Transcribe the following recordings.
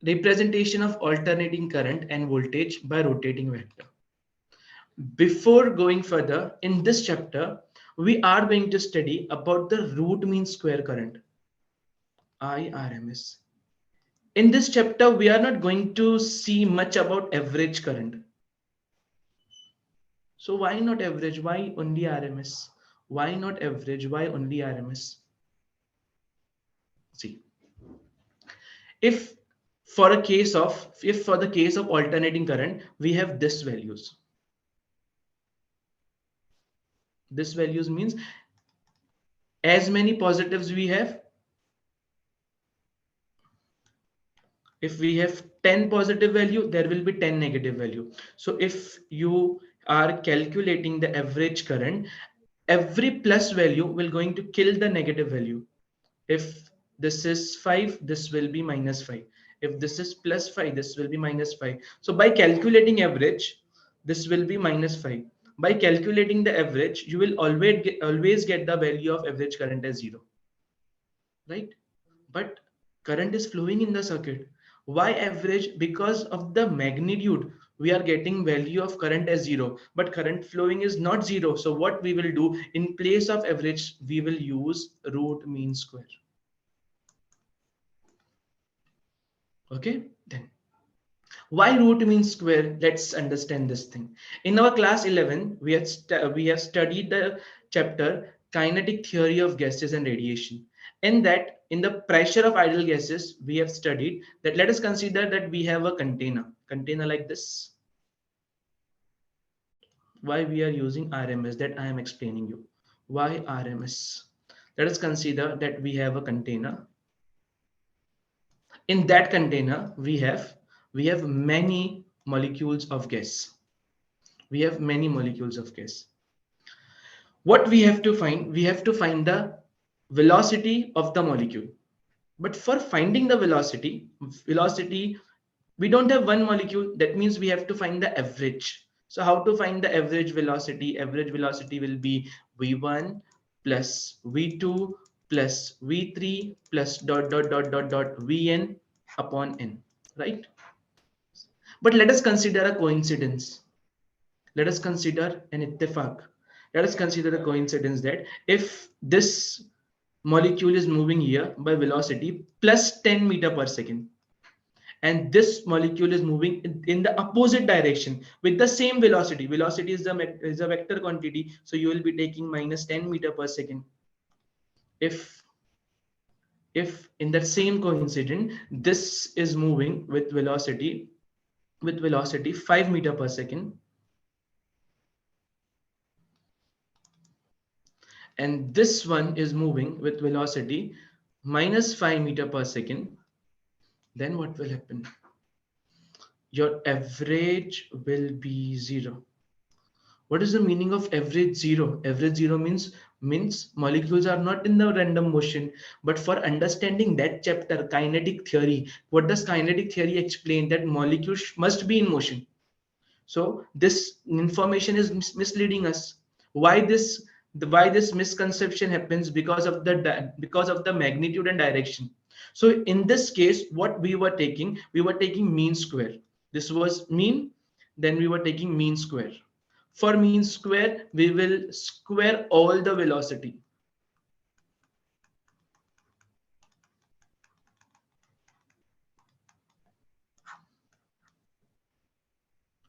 representation of alternating current and voltage by rotating vector. Before going further, in this chapter, we are going to study about the root mean square current, IRMS. In this chapter, we are not going to see much about average current. So why not average? Why only RMS? Why not average? Why only RMS? See, if if for the case of alternating current, we have this values. This values means as many positives we have. If we have 10 positive value, there will be 10 negative value. So if you are calculating the average current, every plus value will going to kill the negative value. If this is 5, this will be minus 5. If this is plus 5, this will be minus 5. So by calculating average, this will be minus 5. By calculating the average, you will always get the value of average current as 0, right? But current is flowing in the circuit. Why average? Because of the magnitude, we are getting value of current as 0, but current flowing is not 0. So what we will do, in place of average, we will use root mean square. Okay, then why root mean square? Let's understand this thing. In our class 11, we have studied the chapter kinetic theory of gases and radiation. In that, in the pressure of ideal gases, we have studied that. Let us consider that we have a container like this. Why we are using RMS, that I am explaining you. Why RMS? Let us consider that we have a container. In that container, we have many molecules of gas. We have many molecules of gas. What we have to find? We have to find the velocity of the molecule. But for finding the velocity, we don't have one molecule. That means we have to find the average. So how to find the average velocity? Average velocity will be v1 plus v2 plus v3 plus dot dot dot dot dot vn upon n, right? But let us consider a coincidence. Let us consider an ittifaq. Let us consider a coincidence that if this molecule is moving here by velocity plus 10 meter per second, and this molecule is moving in the opposite direction with the same velocity. Velocity is a vector quantity, so you will be taking minus 10 meter per second. If in that same coincidence this is moving with velocity 5 meter per second, and this one is moving with velocity minus 5 meter per second, then what will happen? Your average will be 0. What is the meaning of average 0? Average 0 means molecules are not in the random motion. But for understanding that chapter, kinetic theory, what does kinetic theory explain? That molecules must be in motion. So this information is misleading us. Why this misconception happens? Because of the magnitude and direction. So in this case, what we were taking mean square. This was mean, then we were taking mean square. For mean square, we will square all the velocity.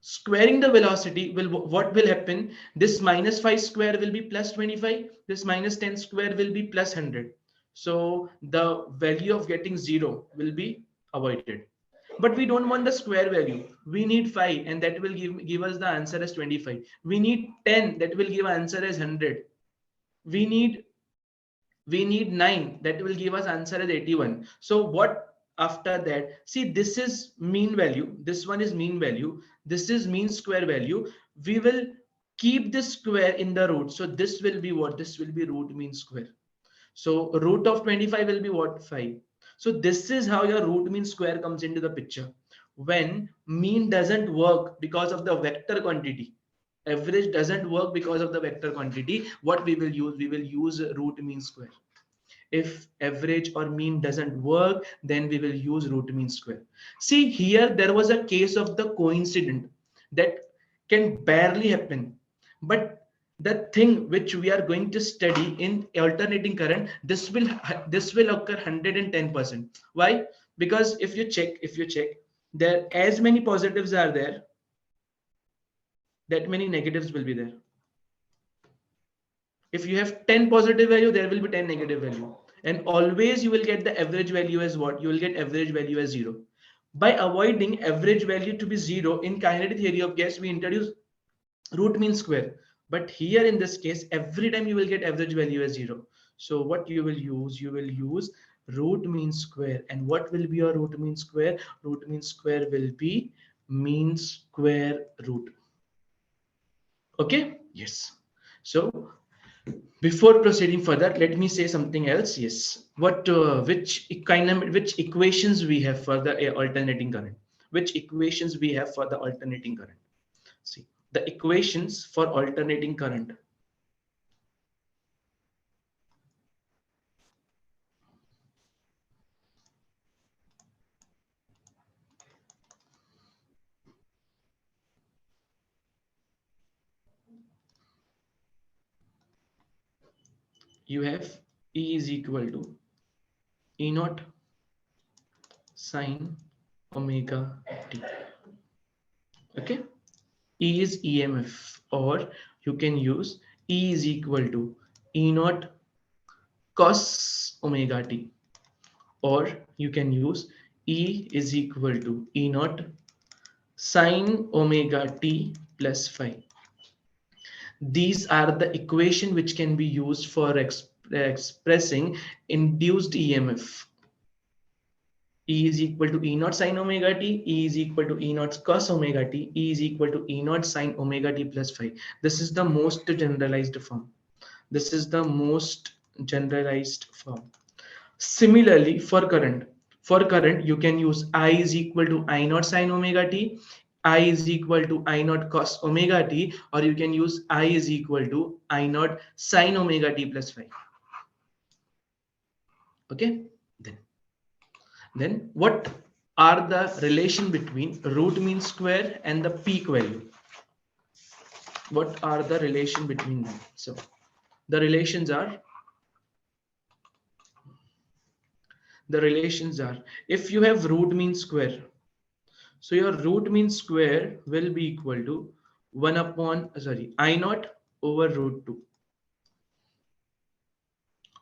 Squaring the velocity what will happen? This minus 5 square will be plus 25. This minus 10 square will be plus 100. So the value of getting 0 will be avoided. But we don't want the square value. We need 5, and that will give us the answer as 25. We need 10, that will give answer as 100. We need 9, that will give us answer as 81. So what after that? See, this is mean value, this one is mean value, this is mean square value. We will keep this square in the root. So this will be what? This will be root mean square. So root of 25 will be what? 5. So this is how your root mean square comes into the picture. When mean doesn't work because of the vector quantity, average doesn't work because of the vector quantity, what we will use? We will use root mean square. If average or mean doesn't work, then we will use root mean square. See here, there was a case of the coincident that can barely happen. But the thing which we are going to study in alternating current, this will occur 110%. Why? Because if you check, there as many positives are there, that many negatives will be there. If you have 10 positive value, there will be 10 negative value. And always you will get the average value as what? You will get average value as 0. By avoiding average value to be 0, in kinetic theory of gas, we introduce root mean square. But here in this case, every time you will get average value as 0. So what you will use? You will use root mean square. And what will be your root mean square? Root mean square will be mean square root. Okay? Yes. So before proceeding further, let me say something else. Yes, which equations we have for the alternating current? Which equations we have for the alternating current? See, the equations for alternating current. You have E is equal to E naught sine omega t. Okay, E is EMF, or you can use E is equal to E naught cos omega t, or you can use E is equal to E naught sine omega t plus phi. These are the equation which can be used for expressing induced EMF. E is equal to E naught sine omega t, E is equal to E naught cos omega t, E is equal to E naught sine omega t plus phi. This is the most generalized form. This is the most generalized form. Similarly, for current, you can use I is equal to I naught sine omega t, I is equal to I naught cos omega t, or you can use I is equal to I naught sine omega t plus phi. Okay, then what are the relation between root mean square and the peak value? What are the relation between them? So the relations are if you have root mean square, so your root mean square will be equal to 1 upon I naught over root 2.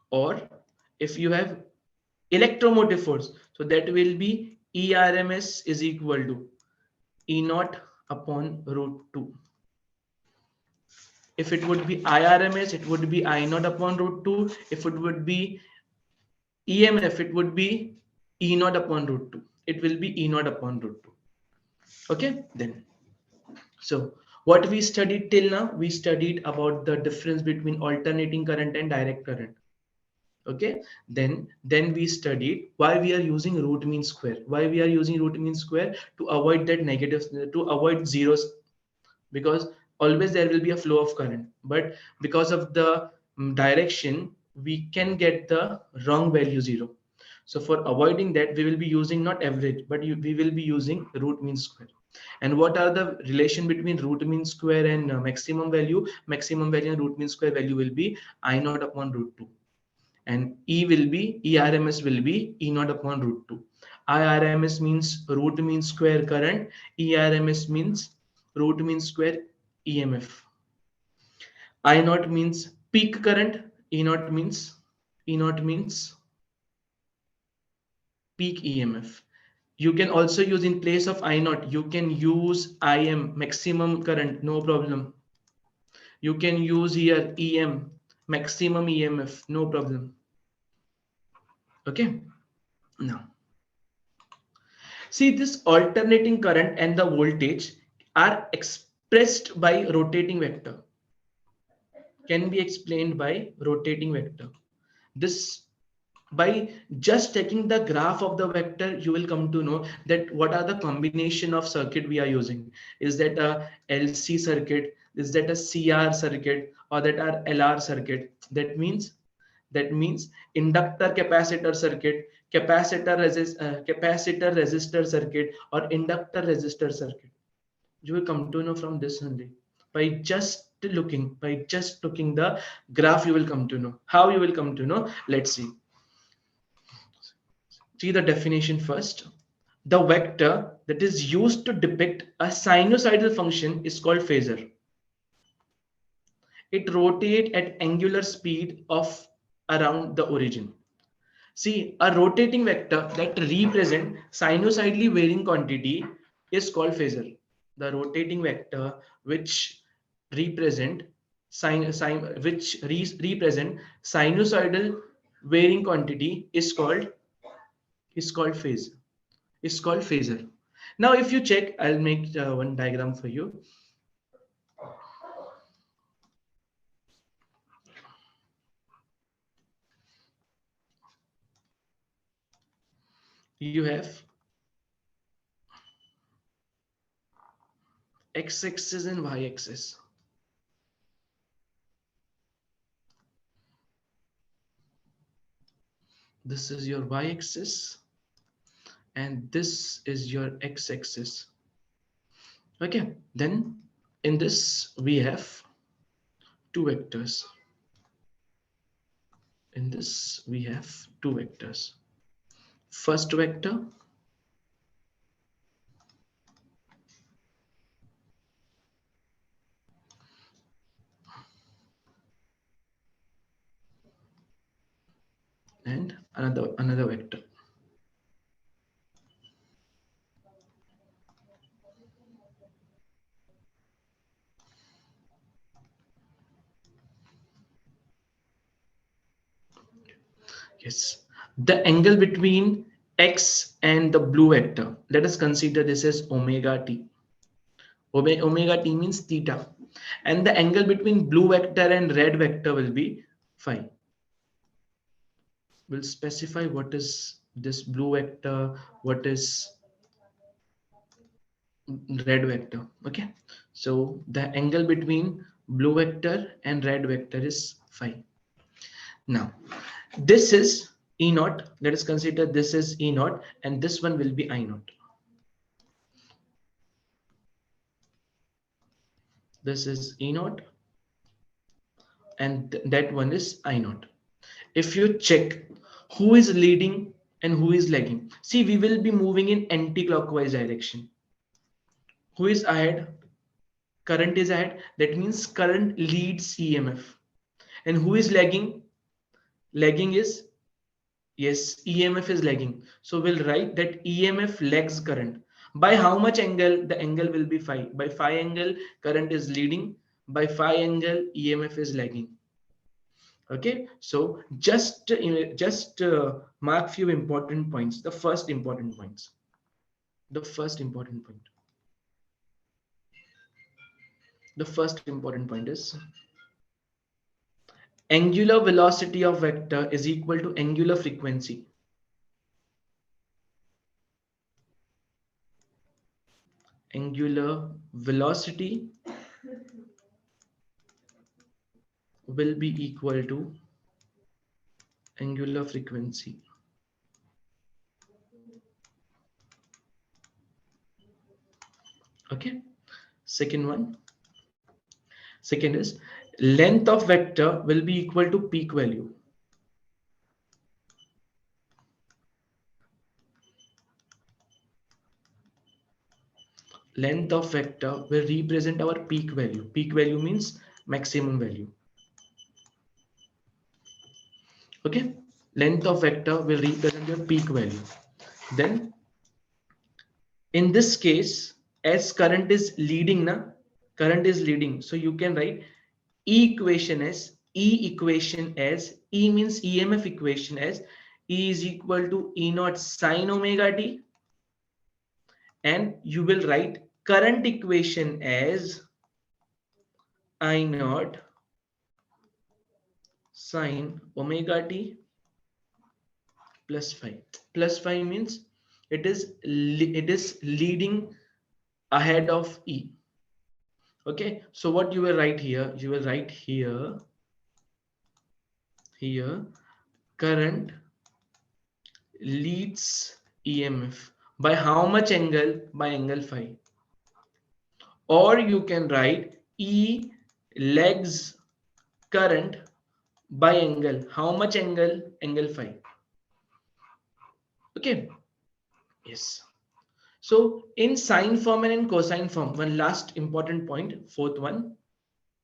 Or if you have electromotive force, so that will be ERMS is equal to E naught upon root 2. If it would be IRMS, it would be I naught upon root 2. If it would be EMF, it would be E naught upon root 2. It will be E naught upon root 2. Okay, then. So what we studied till now, we studied about the difference between alternating current and direct current. Okay, then we studied why we are using root mean square. Why we are using root mean square? To avoid that negative, to avoid zeros, because always there will be a flow of current, but because of the direction, we can get the wrong value 0. So for avoiding that, we will be using not average, but we will be using root mean square. And what are the relation between root mean square and maximum value? Maximum value and root mean square value will be I naught upon root 2. And ERMS will be E naught upon root 2. IRMS means root mean square current. ERMS means root mean square EMF. I naught means peak current. E naught means peak EMF. You can also use in place of I naught, you can use IM, maximum current, no problem. You can use here EM, maximum EMF, no problem. Okay, now see, this alternating current and the voltage are expressed by rotating vector, can be explained by rotating vector. This, by just taking the graph of the vector, you will come to know that what are the combination of circuit we are using. Is that a LC circuit? Is that a CR circuit, or that are LR circuit? That means That means inductor capacitor circuit, capacitor resistor circuit, or inductor resistor circuit. You will come to know from this only. By just looking the graph, you will come to know. How you will come to know? Let's see. See the definition first. The vector that is used to depict a sinusoidal function is called phasor. It rotates at angular speed of around the origin. See, a rotating vector that represents sinusoidally varying quantity is called phasor. The rotating vector which represent represent sinusoidal varying quantity is called phase. Is called phasor. Now, if you check, I'll make one diagram for you. You have x-axis and y-axis. This is your y-axis and this is your x-axis. Okay, then in this we have two vectors. In this we have two vectors. First vector and another vector. Yes, the angle between x and the blue vector, let us consider this as omega t. Omega t means theta, and the angle between blue vector and red vector will be phi. We'll specify what is this blue vector, what is red vector. Okay, so the angle between blue vector and red vector is phi. Now this is E naught. Let us consider this is E naught and this one will be I naught. This is E naught and that one is I naught. If you check who is leading and who is lagging, see, we will be moving in anti-clockwise direction. Who is ahead? Current is ahead. That means current leads EMF. And who is lagging? Lagging is, yes, EMF is lagging. So we'll write that EMF lags current. By how much angle? The angle will be phi. By phi angle, current is leading. By phi angle, EMF is lagging. Okay, so just mark few important points. The first important points. The first important point. The first important point is angular velocity of vector is equal to angular frequency. Angular velocity will be equal to angular frequency. Okay, second is length of vector will be equal to peak value. Length of vector will represent our peak value. Peak value means maximum value. Okay, length of vector will represent your peak value. Then in this case, as current is leading, current is leading, so you can write E equation as E means EMF equation as E is equal to E naught sine omega t, and you will write current equation as I naught sine omega t plus phi. Plus phi means it is leading ahead of E. Okay, so what you will write here? You will write here here current leads EMF by how much angle? By angle phi. Or you can write E lags current by angle. How much angle? Angle phi. Okay. Yes. So in sine form and in cosine form, one last important point, fourth one,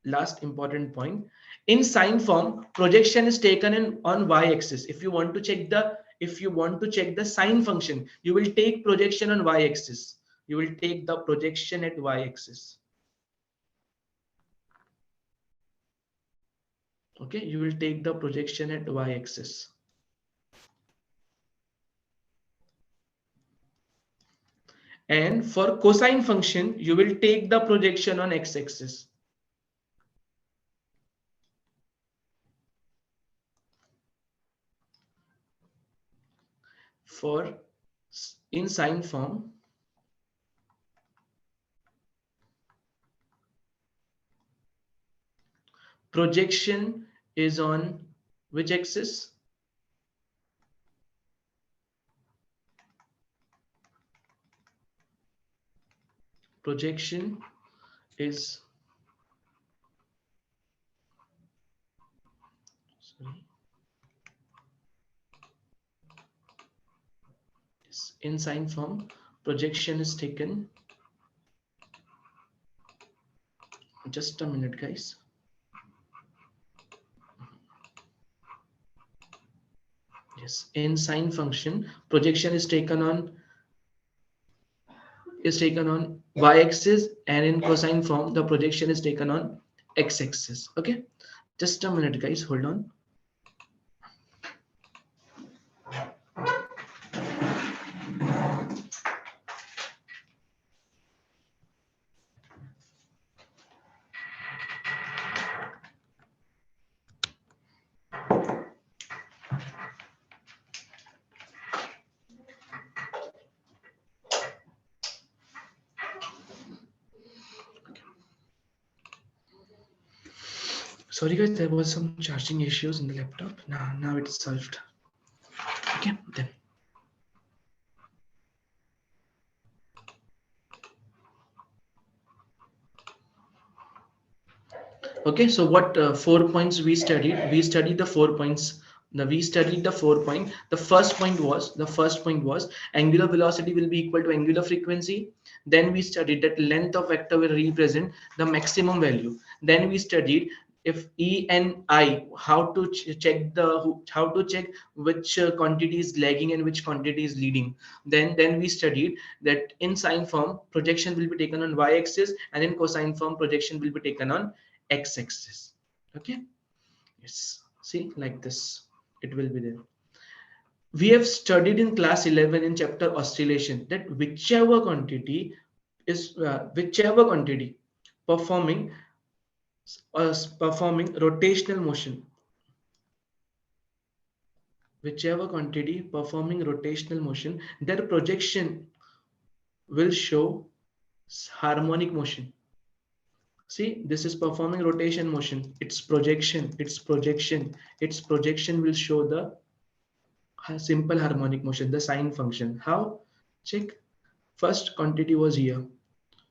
last important point. In sine form, projection is taken in on y-axis. If you want to check the sine function, you will take projection on y-axis. You will take the projection at y-axis. Okay, you will take the projection at y-axis. And for cosine function, you will take the projection on x-axis. For in sine form, projection is on which axis? Projection is sorry, in sine form, projection is taken. Just a minute, guys. Yes, in sine function, projection is taken on y-axis, and in cosine form, the projection is taken on x-axis. Okay, just a minute, guys. Hold on. Sorry, guys. There was some charging issues in the laptop. Now it's solved. Okay, then. Okay, so what 4 points we studied? We studied the 4 points. We studied the 4 point. The first point was angular velocity will be equal to angular frequency. Then we studied that length of vector will represent the maximum value. Then we studied if E and I, how to check which quantity is lagging and which quantity is leading. Then we studied that in sine form projection will be taken on y-axis, and in cosine form projection will be taken on x-axis. Okay, yes, see, like this it will be there. We have studied in class 11 in chapter oscillation that whichever quantity performing performing rotational motion, their projection will show harmonic motion. See, this is performing rotation motion. Its projection will show the simple harmonic motion, the sine function. How? Check. First quantity was here.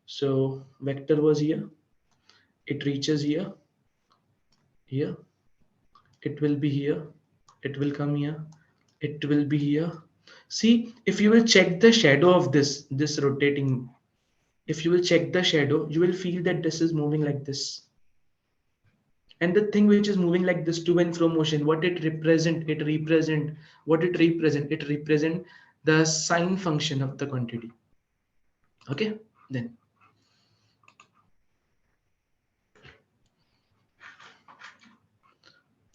So vector was here. It reaches here. Here. It will be here. It will come here. It will be here. See, if you will check the shadow of this rotating, if you will check the shadow, you will feel that this is moving like this. And the thing which is moving like this to and fro motion, what it represent? It represent the sine function of the quantity. Okay, then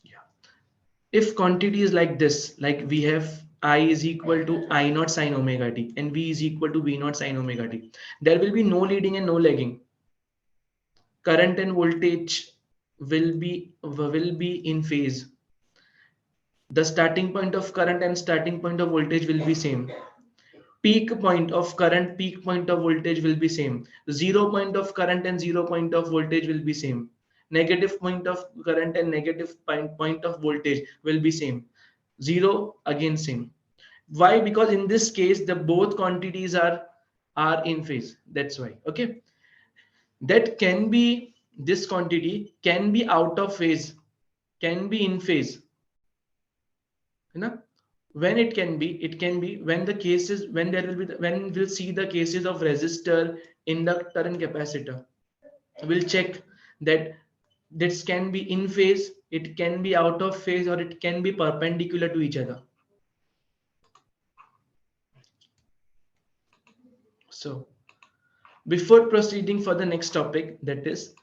yeah, if quantity is like this, like we have I is equal to I naught sine omega t and V is equal to V naught sine omega t, there will be no leading and no lagging. Current and voltage will be in phase. The starting point of current and starting point of voltage will be same. Peak point of current, peak point of voltage will be same. 0 point of current and 0 point of voltage will be same. Negative point of current and negative point of voltage will be same. 0 again same. Why? Because in this case the both quantities are in phase. That's why. Okay, that can be, this quantity can be out of phase, can be in phase, you know. When it can be when the cases, when there will be when we'll see the cases of resistor, inductor and capacitor, we'll check that this can be in phase, it can be out of phase, or it can be perpendicular to each other. So before proceeding for the next topic, that is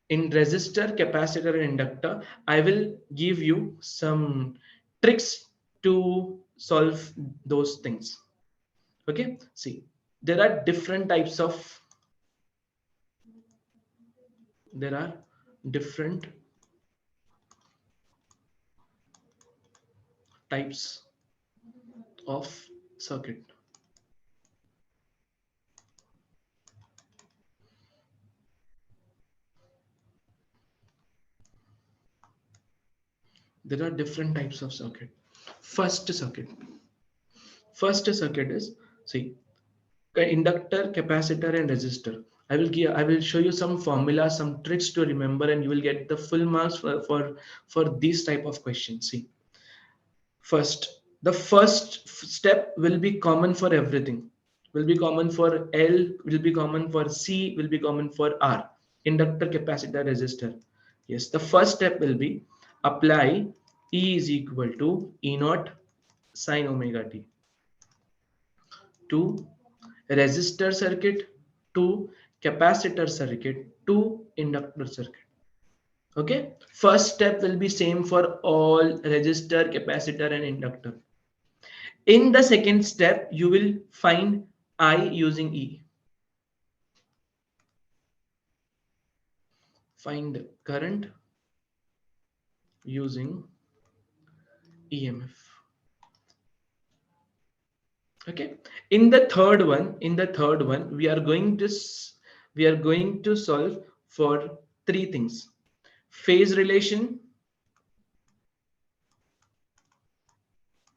in resistor, capacitor and inductor, I will give you some tricks to solve those things. Okay, see, there are different types of, there are different types of circuit. There are different types of circuit. First circuit. First circuit is, see, inductor, capacitor, and resistor. I will show you some formula, some tricks to remember, and you will get the full marks for these type of questions. See, first, the first step will be common for everything. Will be common for L, will be common for C, will be common for R. Inductor, capacitor, resistor. Yes, the first step will be apply E is equal to E naught sine omega t to resistor circuit, to capacitor circuit, to inductor circuit. Okay, first step will be same for all resistor, capacitor and inductor. In the second step you will find I using E. Find current using EMF. Okay, in the third one we are going to solve for three things: phase relation,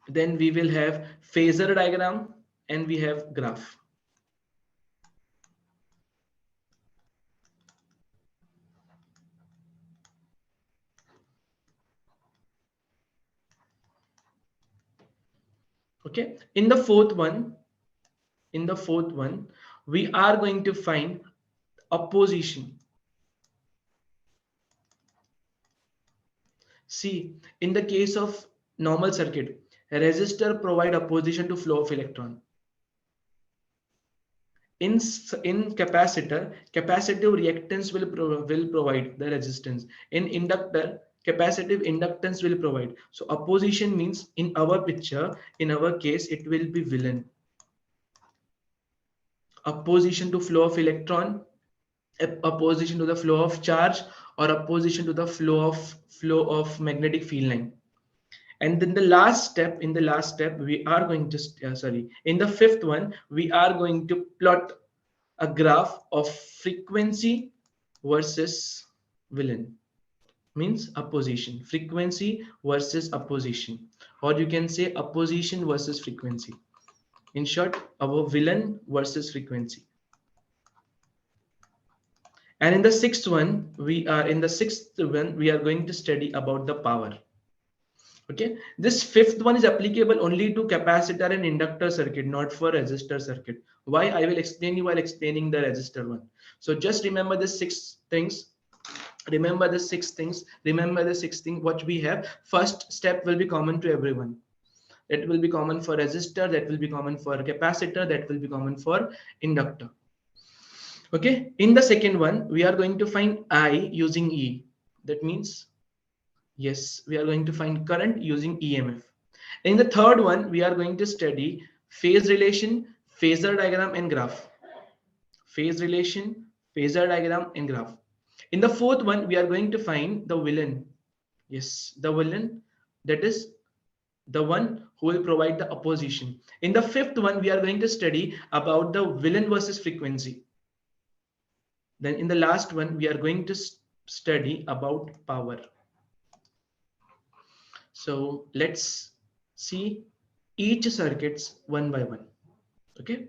then we will have phasor diagram, and we have graph. Okay, in the fourth one we are going to find opposition. See, in the case of normal circuit, a resistor provide opposition to flow of electron. In capacitor, capacitive reactance will provide the resistance. In inductor, capacitive inductance will provide. So opposition means, in our picture, in our case, it will be villain. Opposition to flow of electron, opposition to the flow of charge, or opposition to the flow of magnetic field line. And then in the last step we are going to in the fifth one we are going to plot a graph of frequency versus villain. Means opposition, frequency versus opposition, or you can say opposition versus frequency. In short, our villain versus frequency. And in the sixth one we are going to study about the power. Okay, this fifth one is applicable only to capacitor and inductor circuit, not for resistor circuit. Why? I will explain you while explaining the resistor one. So just remember the six things. Remember the six things. Remember the six things what we have. First step will be common to everyone. That will be common for resistor. That will be common for capacitor. That will be common for inductor. Okay. In the second one, we are going to find I using E. That means, yes, we are going to find current using EMF. In the third one, we are going to study phase relation, phasor diagram and graph. Phase relation, phasor diagram and graph. In the fourth one, we are going to find the villain. Yes, the villain, that is the one who will provide the opposition. In the fifth one, we are going to study about the villain versus frequency. Then in the last one, we are going to study about power. So let's see each circuits one by one. Okay.